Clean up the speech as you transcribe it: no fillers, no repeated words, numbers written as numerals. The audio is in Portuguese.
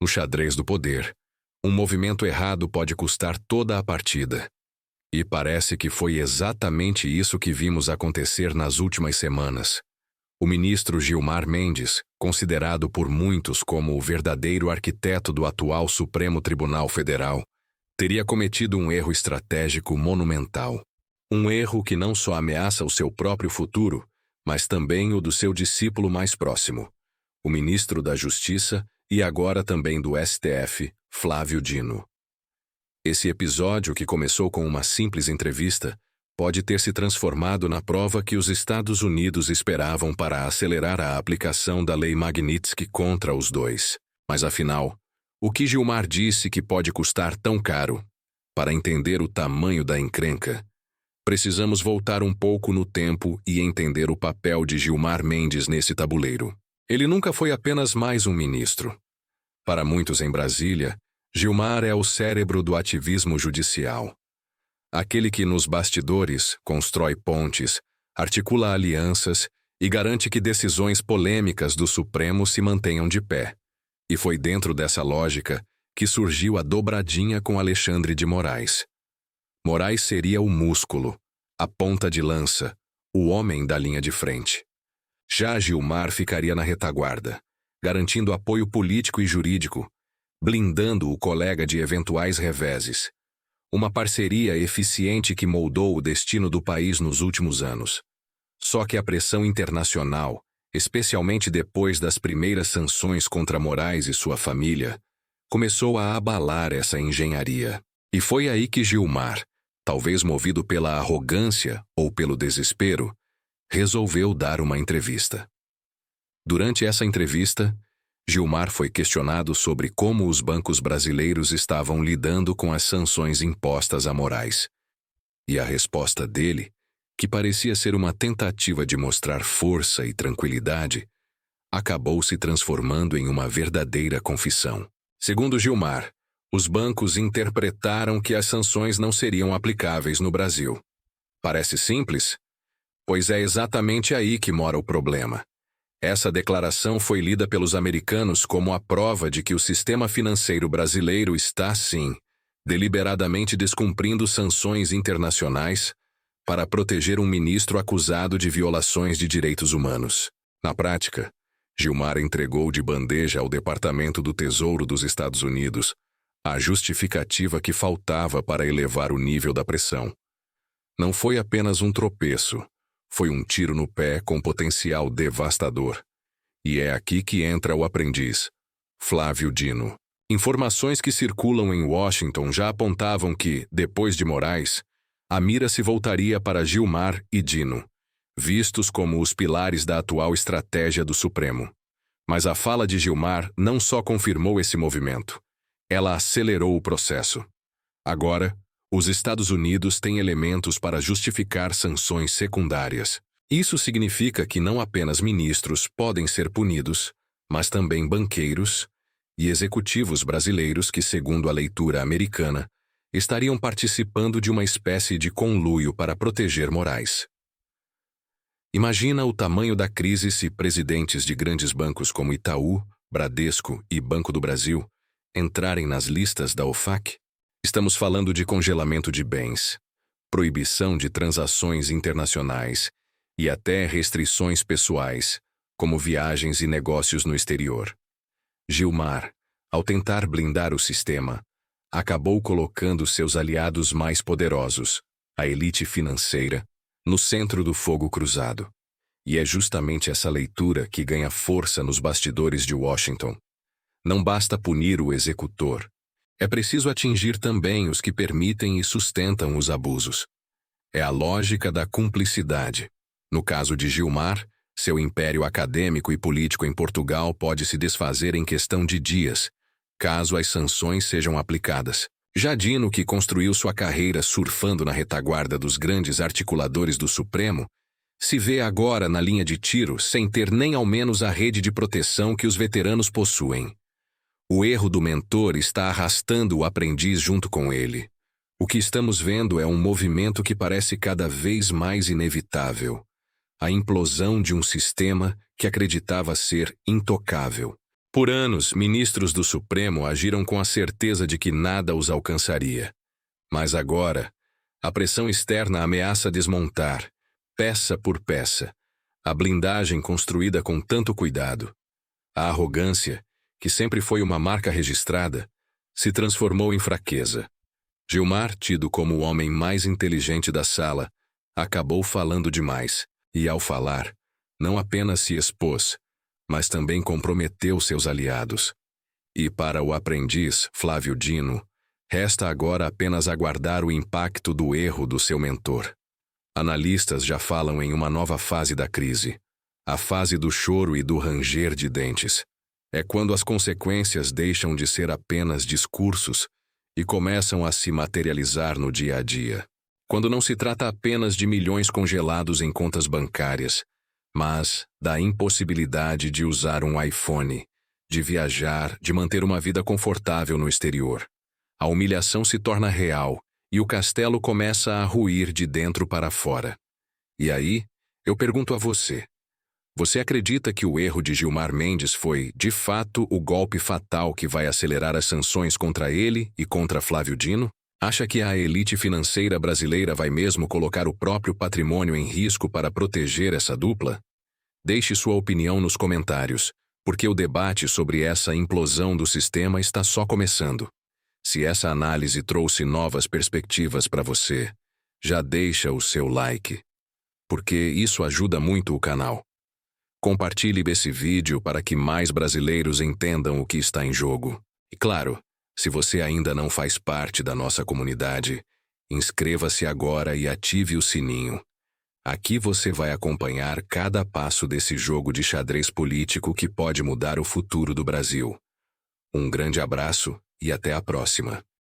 No xadrez do poder, um movimento errado pode custar toda a partida. E parece que foi exatamente isso que vimos acontecer nas últimas semanas. O ministro Gilmar Mendes, considerado por muitos como o verdadeiro arquiteto do atual Supremo Tribunal Federal, teria cometido um erro estratégico monumental. Um erro que não só ameaça o seu próprio futuro, mas também o do seu discípulo mais próximo, o ministro da Justiça e agora também do STF, Flávio Dino. Esse episódio, que começou com uma simples entrevista, pode ter se transformado na prova que os Estados Unidos esperavam para acelerar a aplicação da Lei Magnitsky contra os dois. Mas afinal, o que Gilmar disse que pode custar tão caro? Para entender o tamanho da encrenca, precisamos voltar um pouco no tempo e entender o papel de Gilmar Mendes nesse tabuleiro. Ele nunca foi apenas mais um ministro. Para muitos em Brasília, Gilmar é o cérebro do ativismo judicial. Aquele que nos bastidores constrói pontes, articula alianças e garante que decisões polêmicas do Supremo se mantenham de pé. E foi dentro dessa lógica que surgiu a dobradinha com Alexandre de Moraes. Moraes seria o músculo, a ponta de lança, o homem da linha de frente. Já Gilmar ficaria na retaguarda, garantindo apoio político e jurídico, blindando o colega de eventuais reveses. Uma parceria eficiente que moldou o destino do país nos últimos anos. Só que a pressão internacional, especialmente depois das primeiras sanções contra Moraes e sua família, começou a abalar essa engenharia. E foi aí que Gilmar, talvez movido pela arrogância ou pelo desespero, resolveu dar uma entrevista. Durante essa entrevista, Gilmar foi questionado sobre como os bancos brasileiros estavam lidando com as sanções impostas a Moraes. E a resposta dele, que parecia ser uma tentativa de mostrar força e tranquilidade, acabou se transformando em uma verdadeira confissão. Segundo Gilmar, os bancos interpretaram que as sanções não seriam aplicáveis no Brasil. Parece simples? Pois é exatamente aí que mora o problema. Essa declaração foi lida pelos americanos como a prova de que o sistema financeiro brasileiro está, sim, deliberadamente descumprindo sanções internacionais para proteger um ministro acusado de violações de direitos humanos. Na prática, Gilmar entregou de bandeja ao Departamento do Tesouro dos Estados Unidos a justificativa que faltava para elevar o nível da pressão. Não foi apenas um tropeço. Foi um tiro no pé com potencial devastador. E é aqui que entra o aprendiz, Flávio Dino. Informações que circulam em Washington já apontavam que, depois de Moraes, a mira se voltaria para Gilmar e Dino, vistos como os pilares da atual estratégia do Supremo. Mas a fala de Gilmar não só confirmou esse movimento, ela acelerou o processo. Agora, os Estados Unidos têm elementos para justificar sanções secundárias. Isso significa que não apenas ministros podem ser punidos, mas também banqueiros e executivos brasileiros que, segundo a leitura americana, estariam participando de uma espécie de conluio para proteger Moraes. Imagina o tamanho da crise se presidentes de grandes bancos como Itaú, Bradesco e Banco do Brasil entrarem nas listas da OFAC. Estamos falando de congelamento de bens, proibição de transações internacionais e até restrições pessoais, como viagens e negócios no exterior. Gilmar, ao tentar blindar o sistema, acabou colocando seus aliados mais poderosos, a elite financeira, no centro do fogo cruzado. E é justamente essa leitura que ganha força nos bastidores de Washington. Não basta punir o executor. É preciso atingir também os que permitem e sustentam os abusos. É a lógica da cumplicidade. No caso de Gilmar, seu império acadêmico e político em Portugal pode se desfazer em questão de dias, caso as sanções sejam aplicadas. Já Dino, que construiu sua carreira surfando na retaguarda dos grandes articuladores do Supremo, se vê agora na linha de tiro sem ter nem ao menos a rede de proteção que os veteranos possuem. O erro do mentor está arrastando o aprendiz junto com ele. O que estamos vendo é um movimento que parece cada vez mais inevitável. A implosão de um sistema que acreditava ser intocável. Por anos, ministros do Supremo agiram com a certeza de que nada os alcançaria. Mas agora, a pressão externa ameaça desmontar, peça por peça, a blindagem construída com tanto cuidado. A arrogância, que sempre foi uma marca registrada, se transformou em fraqueza. Gilmar, tido como o homem mais inteligente da sala, acabou falando demais, e ao falar, não apenas se expôs, mas também comprometeu seus aliados. E para o aprendiz, Flávio Dino, resta agora apenas aguardar o impacto do erro do seu mentor. Analistas já falam em uma nova fase da crise, a fase do choro e do ranger de dentes. É quando as consequências deixam de ser apenas discursos e começam a se materializar no dia a dia. Quando não se trata apenas de milhões congelados em contas bancárias, mas da impossibilidade de usar um iPhone, de viajar, de manter uma vida confortável no exterior. A humilhação se torna real e o castelo começa a ruir de dentro para fora. E aí, eu pergunto a você: você acredita que o erro de Gilmar Mendes foi, de fato, o golpe fatal que vai acelerar as sanções contra ele e contra Flávio Dino? Acha que a elite financeira brasileira vai mesmo colocar o próprio patrimônio em risco para proteger essa dupla? Deixe sua opinião nos comentários, porque o debate sobre essa implosão do sistema está só começando. Se essa análise trouxe novas perspectivas para você, já deixa o seu like, porque isso ajuda muito o canal. Compartilhe esse vídeo para que mais brasileiros entendam o que está em jogo. E claro, se você ainda não faz parte da nossa comunidade, inscreva-se agora e ative o sininho. Aqui você vai acompanhar cada passo desse jogo de xadrez político que pode mudar o futuro do Brasil. Um grande abraço e até a próxima.